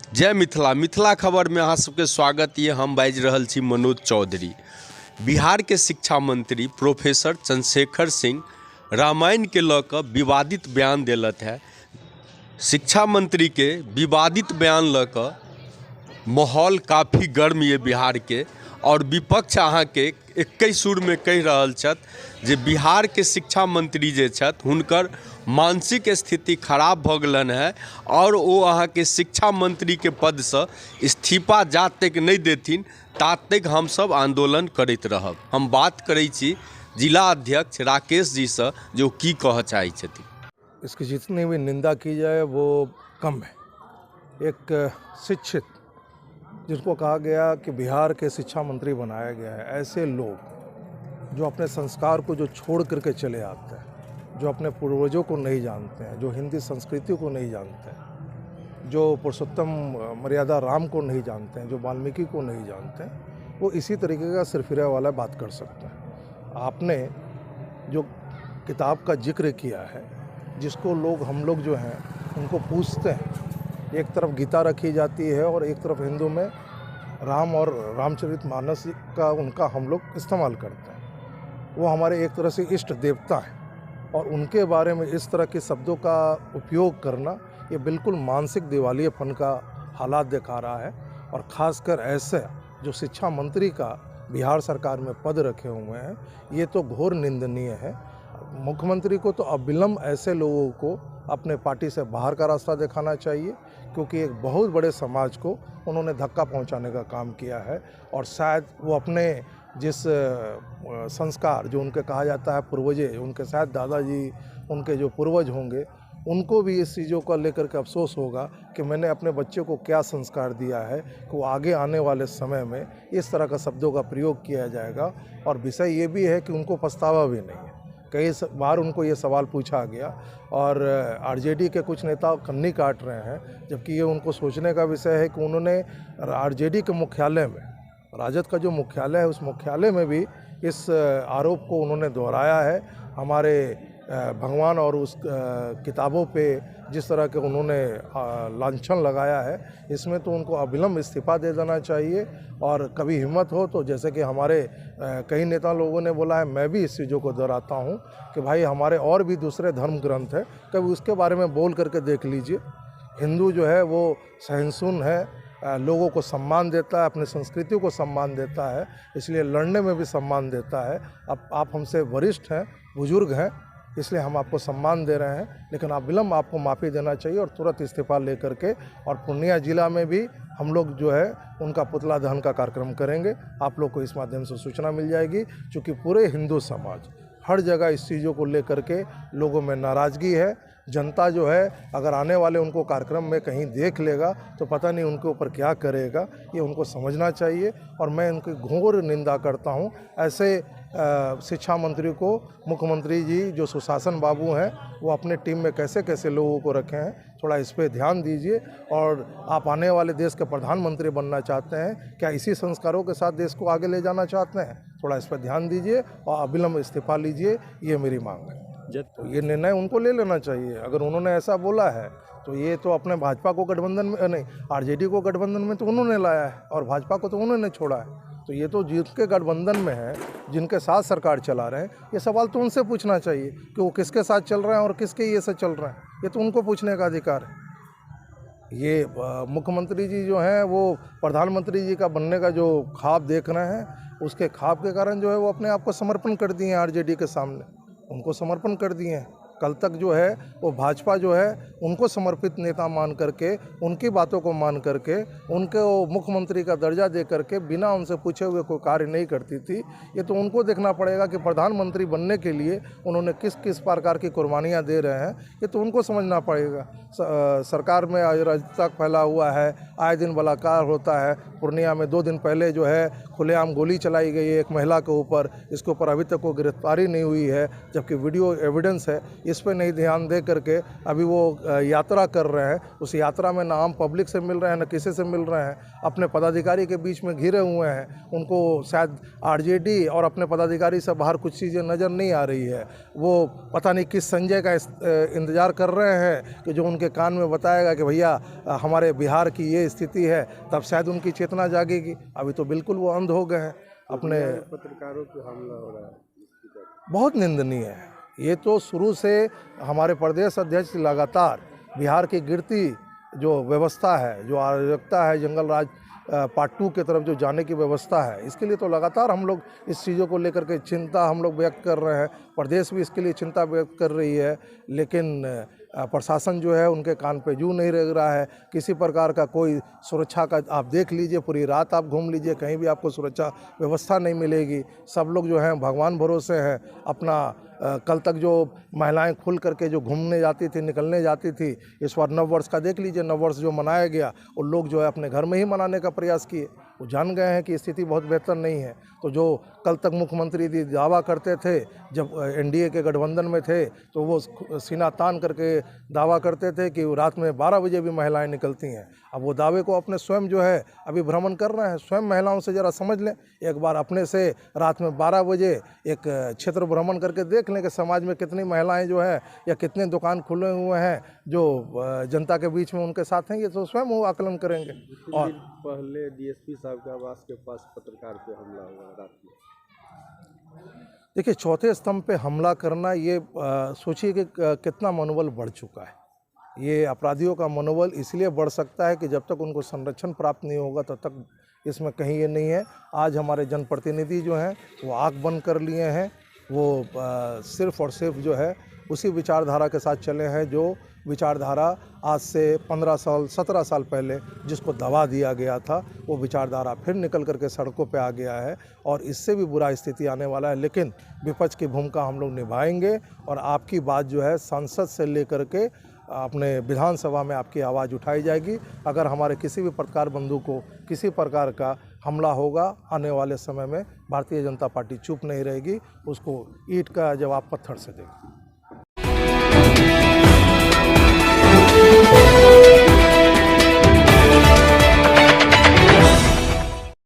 जय मिथिला मिथिला खबर में अहाँ सबके स्वागत ये। हम बाजि रहल छी मनोज चौधरी। बिहार के शिक्षा मंत्री प्रोफेसर चंद्रशेखर सिंह रामायण के लऽ कऽ विवादित बयान देलत है। शिक्षा मंत्री के विवादित बयान लऽ कऽ माहौल काफ़ी गर्म ये बिहार के, और विपक्ष अहाँ के एकै सुर में कहि रहल छथि जे बिहार के शिक्षा मंत्री जे छथि हुनकर मानसिक स्थिति खराब भऽ गेलनि है, और वो अहाँ के शिक्षा मंत्री के पद से इस्तीफा जा तक नहीं देथिन तात तक हम सब आंदोलन करैत रहब। हम बात करै छी जिला अध्यक्ष राकेश जी से, जो की कह चाहै छथिन। इसकी जितनी भी निंदा की जाए वो कम है। एक शिक्षित जिनको कहा गया कि बिहार के शिक्षा मंत्री बनाया गया है, ऐसे लोग जो अपने संस्कार को जो छोड़ करके चले आते हैं, जो अपने पूर्वजों को नहीं जानते हैं, जो हिंदी संस्कृति को नहीं जानते हैं, जो पुरुषोत्तम मर्यादा राम को नहीं जानते हैं, जो वाल्मीकि को नहीं जानते हैं, वो इसी तरीके का सिरफिरा वाला बात कर सकते हैं। आपने जो किताब का जिक्र किया है, जिसको हम लोग जो हैं उनको पूछते हैं, एक तरफ गीता रखी जाती है और एक तरफ हिंदू में राम और रामचरितमानस का उनका हम लोग इस्तेमाल करते हैं। वो हमारे एक तरह से इष्ट देवता हैं, और उनके बारे में इस तरह के शब्दों का उपयोग करना ये बिल्कुल मानसिक दिवालियेपन का हालात दिखा रहा है। और ख़ासकर ऐसे जो शिक्षा मंत्री का बिहार सरकार में पद रखे हुए हैं, ये तो घोर निंदनीय है। मुख्यमंत्री को तो अविलंब ऐसे लोगों को अपने पार्टी से बाहर का रास्ता दिखाना चाहिए, क्योंकि एक बहुत बड़े समाज को उन्होंने धक्का पहुंचाने का काम किया है। और शायद वो अपने जिस संस्कार जो उनके कहा जाता है पूर्वजे, उनके शायद दादाजी उनके जो पूर्वज होंगे, उनको भी इस चीज़ों को लेकर के अफसोस होगा कि मैंने अपने बच्चे को क्या संस्कार दिया है कि वो आगे आने वाले समय में इस तरह का शब्दों का प्रयोग किया जाएगा। और विषय ये भी है कि उनको पछतावा भी नहीं है। कई बार उनको ये सवाल पूछा गया, और आरजेडी के कुछ नेता कन्नी काट रहे हैं, जबकि ये उनको सोचने का विषय है कि उन्होंने आरजेडी के मुख्यालय में, राजद का जो मुख्यालय है, उस मुख्यालय में भी इस आरोप को उन्होंने दोहराया है। हमारे भगवान और उस किताबों पे जिस तरह के उन्होंने लांछन लगाया है, इसमें तो उनको अविलंब इस्तीफा दे देना चाहिए। और कभी हिम्मत हो तो, जैसे कि हमारे कई नेता लोगों ने बोला है, मैं भी इस चीज़ों को दोहराता हूँ कि भाई हमारे और भी दूसरे धर्म ग्रंथ हैं, कभी उसके बारे में बोल करके देख लीजिए। हिंदू जो है वो सहिष्णु है, लोगों को सम्मान देता है, अपने संस्कृति को सम्मान देता है, इसलिए लड़ने में भी सम्मान देता है। अब आप हमसे वरिष्ठ हैं, बुजुर्ग हैं, इसलिए हम आपको सम्मान दे रहे हैं, लेकिन अविलंब आपको माफ़ी देना चाहिए और तुरंत इस्तीफा लेकर के। और पूर्णिया जिला में भी हम लोग जो है उनका पुतला दहन का कार्यक्रम करेंगे। आप लोग को इस माध्यम से सूचना मिल जाएगी, क्योंकि पूरे हिंदू समाज हर जगह इस चीज़ों को लेकर के लोगों में नाराज़गी है। जनता जो है अगर आने वाले उनको कार्यक्रम में कहीं देख लेगा तो पता नहीं उनके ऊपर क्या करेगा, ये उनको समझना चाहिए। और मैं उनकी घोर निंदा करता हूँ ऐसे शिक्षा मंत्री को। मुख्यमंत्री जी जो सुशासन बाबू हैं, वो अपने टीम में कैसे कैसे लोगों को रखे हैं, थोड़ा इस पर ध्यान दीजिए। और आप आने वाले देश के प्रधानमंत्री बनना चाहते हैं, क्या इसी संस्कारों के साथ देश को आगे ले जाना चाहते हैं? थोड़ा इस पर ध्यान दीजिए और अविलंब इस्तीफा लीजिए, ये मेरी मांग है। तो ये निर्णय उनको ले लेना चाहिए। अगर उन्होंने ऐसा बोला है तो ये तो अपने भाजपा को गठबंधन में, नहीं आरजेडी को गठबंधन में तो उन्होंने लाया है, और भाजपा को तो उन्होंने छोड़ा है। तो ये तो जिनके गठबंधन में है, जिनके साथ सरकार चला रहे हैं, ये सवाल तो उनसे पूछना चाहिए कि वो किसके साथ चल रहे हैं और किसके ये से चल रहे हैं। ये तो उनको पूछने का अधिकार है। ये मुख्यमंत्री जी जो हैं वो प्रधानमंत्री जी का बनने का जो ख्वाब देख रहे हैं, उसके ख्वाब के कारण जो है वो अपने आप को समर्पण कर दिए हैं आरजेडी के सामने, उनको समर्पण कर दिए हैं। कल तक जो है वो भाजपा जो है उनको समर्पित नेता मान करके, उनकी बातों को मान करके, उनको मुख्यमंत्री का दर्जा दे करके बिना उनसे पूछे हुए कोई कार्य नहीं करती थी। ये तो उनको देखना पड़ेगा कि प्रधानमंत्री बनने के लिए उन्होंने किस किस प्रकार की कुर्बानियाँ दे रहे हैं, ये तो उनको समझना पड़ेगा। सरकार में अराजकता फैला हुआ है, आए दिन बलात्कार होता है। पूर्णिया में 2 दिन पहले जो है खुलेआम गोली चलाई गई है एक महिला के ऊपर, इसके ऊपर अभी तक कोई गिरफ्तारी नहीं हुई है, जबकि वीडियो एविडेंस है। इस पे नहीं ध्यान दे करके अभी वो यात्रा कर रहे हैं। उस यात्रा में ना आम पब्लिक से मिल रहे हैं, ना किसी से मिल रहे हैं, अपने पदाधिकारी के बीच में घिरे हुए हैं। उनको शायद आरजेडी और अपने पदाधिकारी से बाहर कुछ चीज़ें नज़र नहीं आ रही है। वो पता नहीं किस संजय का इंतज़ार कर रहे हैं कि जो उनके कान में बताएगा कि भैया हमारे बिहार की ये स्थिति है, तब शायद उनकी चेतना जागेगी। अभी तो बिल्कुल वो अंध हो गए हैं। अपने पत्रकारों पे हमला हो रहा है, बहुत निंदनीय है। ये तो शुरू से हमारे प्रदेश अध्यक्ष लगातार बिहार की गिरती जो व्यवस्था है, जो अराजकता है, जंगल राज पार्ट 2 की तरफ जो जाने की व्यवस्था है, इसके लिए तो लगातार हम लोग इस चीज़ों को लेकर के चिंता हम लोग व्यक्त कर रहे हैं। प्रदेश भी इसके लिए चिंता व्यक्त कर रही है, लेकिन प्रशासन जो है उनके कान पे जू नहीं रह रहा है। किसी प्रकार का कोई सुरक्षा का आप देख लीजिए, पूरी रात आप घूम लीजिए, कहीं भी आपको सुरक्षा व्यवस्था नहीं मिलेगी। सब लोग जो हैं भगवान भरोसे हैं। अपना कल तक जो महिलाएं खुल करके जो घूमने जाती थी, निकलने जाती थी, इस बार नव वर्ष का देख लीजिए, नव वर्ष जो मनाया गया वो लोग जो है अपने घर में ही मनाने का प्रयास किए। वो जान गए हैं कि स्थिति बहुत बेहतर नहीं है। तो जो कल तक मुख्यमंत्री जी दावा करते थे, जब एनडीए के गठबंधन में थे, तो वो सीना तान करके दावा करते थे कि रात में 12 बजे भी महिलाएं निकलती हैं। अब वो दावे को अपने स्वयं जो है अभी भ्रमण कर रहे हैं। स्वयं महिलाओं से ज़रा समझ लें, एक बार अपने से रात में 12 बजे एक क्षेत्र भ्रमण करके देख लें कि समाज में कितनी महिलाएं जो है या कितने दुकान खुले हुए हैं जो जनता के बीच में उनके साथ हैं। ये तो स्वयं वो आकलन करेंगे। और पहले डीएसपी साहब के आवास के पास पत्रकार पे हमला हुआ रात में। देखिए, चौथे स्तंभ पे हमला करना, ये सोचिए कि कितना मनोबल बढ़ चुका है। ये अपराधियों का मनोबल इसलिए बढ़ सकता है कि जब तक उनको संरक्षण प्राप्त नहीं होगा तब तक इसमें कहीं ये नहीं है। आज हमारे जनप्रतिनिधि जो हैं वो आँख बंद कर लिए हैं। वो सिर्फ़ और सिर्फ जो है उसी विचारधारा के साथ चले हैं जो विचारधारा आज से 15 साल 17 साल पहले जिसको दबा दिया गया था। वो विचारधारा फिर निकल करके सड़कों पे आ गया है और इससे भी बुरा स्थिति आने वाला है। लेकिन विपक्ष की भूमिका हम लोग निभाएंगे और आपकी बात जो है संसद से लेकर के अपने विधानसभा में आपकी आवाज़ उठाई जाएगी। अगर हमारे किसी भी पत्रकार बंधु को किसी प्रकार का हमला होगा, आने वाले समय में भारतीय जनता पार्टी चुप नहीं रहेगी, उसको ईंट का जवाब पत्थर से देगी।